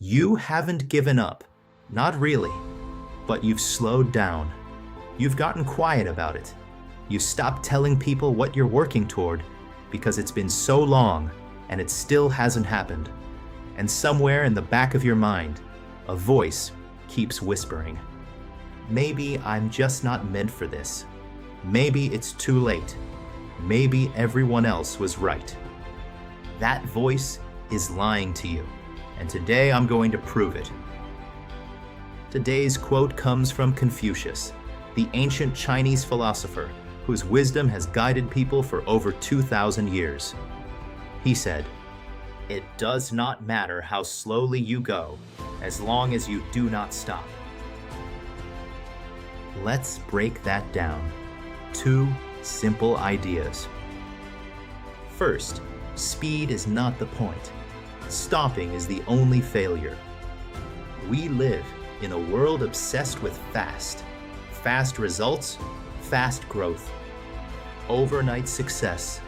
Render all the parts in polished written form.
You haven't given up. Not really. But you've slowed down. You've gotten quiet about it. You've stopped telling people what you're working toward because it's been so long and it still hasn't happened. And somewhere in the back of your mind, a voice keeps whispering, maybe I'm just not meant for this. Maybe it's too late. Maybe everyone else was right. That voice is lying to you, and today I'm going to prove it. Today's quote comes from Confucius, the ancient Chinese philosopher whose wisdom has guided people for over 2,000 years. He said, "It does not matter how slowly you go, as long as you do not stop." Let's break that down. 2 simple ideas. First, speed is not the point. Stopping is the only failure. We live in a world obsessed with fast results, fast growth, overnight success.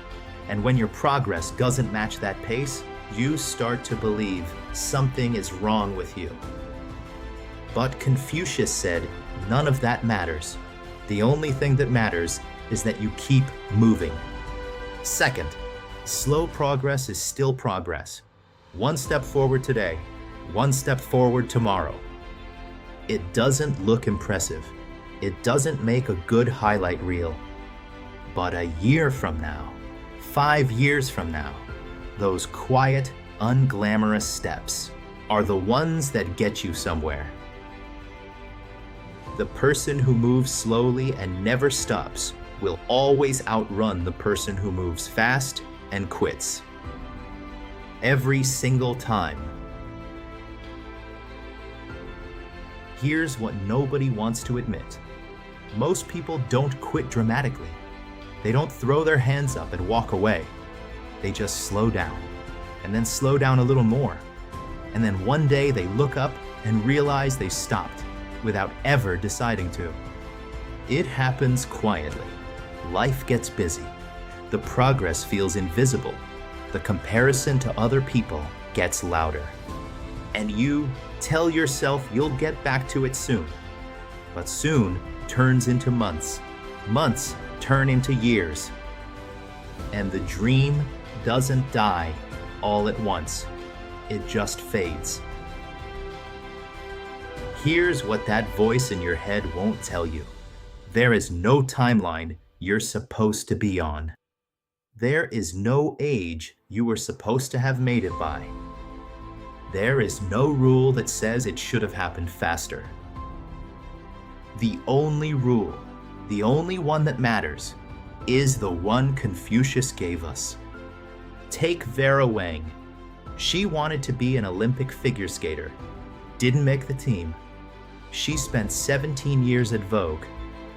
And when your progress doesn't match that pace, you start to believe something is wrong with you. But Confucius said, none of that matters. The only thing that matters is that you keep moving. Second, slow progress is still progress. 1 step forward today, 1 step forward tomorrow. It doesn't look impressive. It doesn't make a good highlight reel. But a year from now, 5 years from now, those quiet, unglamorous steps are the ones that get you somewhere. The person who moves slowly and never stops will always outrun the person who moves fast and quits. Every single time. Here's what nobody wants to admit. Most people don't quit dramatically. They don't throw their hands up and walk away. They just slow down, and then slow down a little more. And then one day they look up and realize they stopped without ever deciding to. It happens quietly. Life gets busy. The progress feels invisible. The comparison to other people gets louder. And you tell yourself you'll get back to it soon. But soon turns into months. Months turn into years. And the dream doesn't die all at once. It just fades. Here's what that voice in your head won't tell you. There is no timeline you're supposed to be on. There is no age you were supposed to have made it by. There is no rule that says it should have happened faster. The only rule, the only one that matters, is the one Confucius gave us. Take Vera Wang. She wanted to be an Olympic figure skater. Didn't make the team. She spent 17 years at Vogue,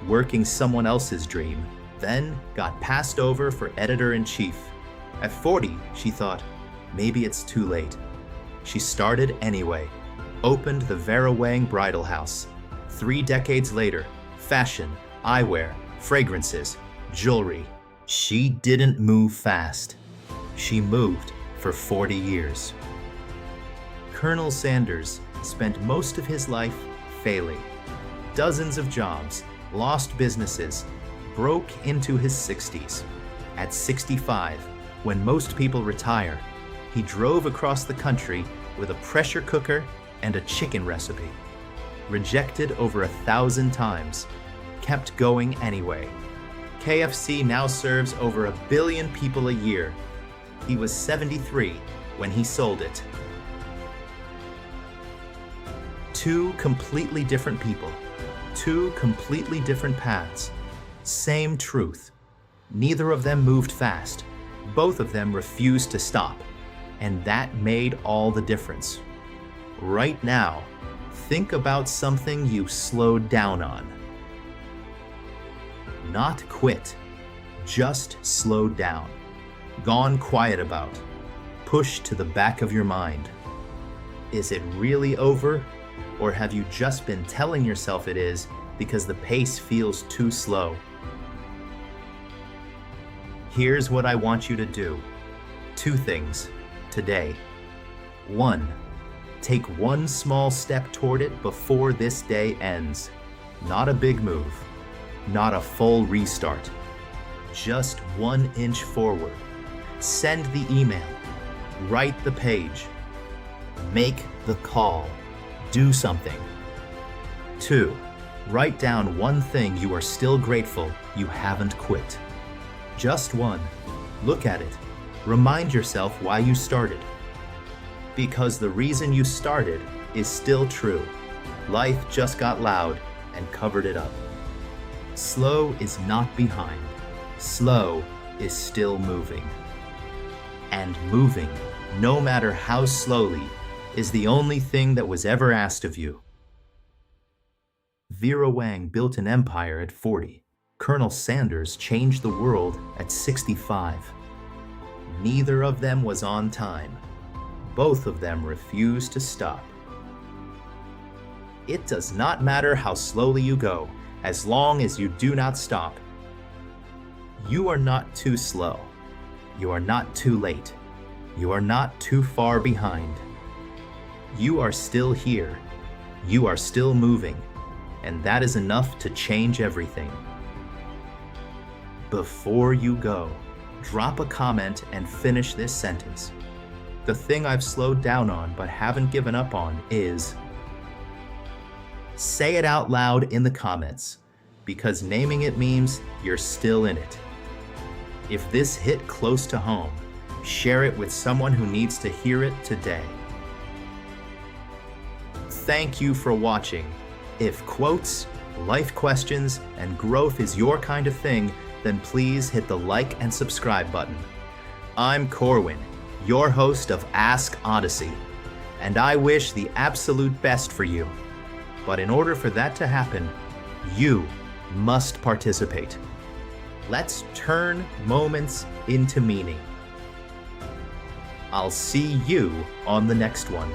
working someone else's dream, then got passed over for editor-in-chief. At 40, she thought, maybe it's too late. She started anyway, opened the Vera Wang Bridal House. 3 decades later, fashion, eyewear, fragrances, jewelry. She didn't move fast. She moved for 40 years. Colonel Sanders spent most of his life failing. Dozens of jobs, lost businesses, broke into his 60s. At 65, when most people retire, he drove across the country with a pressure cooker and a chicken recipe. Rejected over 1,000 times, kept going anyway. KFC now serves over 1 billion people a year. He was 73 when he sold it. 2 completely different people, 2 completely different paths, same truth. Neither of them moved fast. Both of them refused to stop, and that made all the difference. Right now, think about something you slowed down on. Not quit, just slowed down, gone quiet about, pushed to the back of your mind. Is it really over, or have you just been telling yourself it is because the pace feels too slow? Here's what I want you to do. 2 things today. 1, Take one small step toward it before this day ends. Not a big move, not a full restart. Just 1 inch forward. Send the email. Write the page. Make the call. Do something. 2. Write down one thing you are still grateful you haven't quit. Just one. Look at it. Remind yourself why you started. Because the reason you started is still true. Life just got loud and covered it up. Slow is not behind. Slow is still moving. And moving, no matter how slowly, is the only thing that was ever asked of you. Vera Wang built an empire at 40. Colonel Sanders changed the world at 65. Neither of them was on time. Both of them refused to stop. It does not matter how slowly you go, as long as you do not stop. You are not too slow. You are not too late. You are not too far behind. You are still here. You are still moving, and that is enough to change everything. Before you go, drop a comment and finish this sentence. The thing I've slowed down on but haven't given up on is... Say it out loud in the comments, because naming it means you're still in it. If this hit close to home, share it with someone who needs to hear it today. Thank you for watching. If quotes, life questions, and growth is your kind of thing, then please hit the like and subscribe button. I'm Corwin, your host of Ask Odyssey, and I wish the absolute best for you. But in order for that to happen, you must participate. Let's turn moments into meaning. I'll see you on the next one.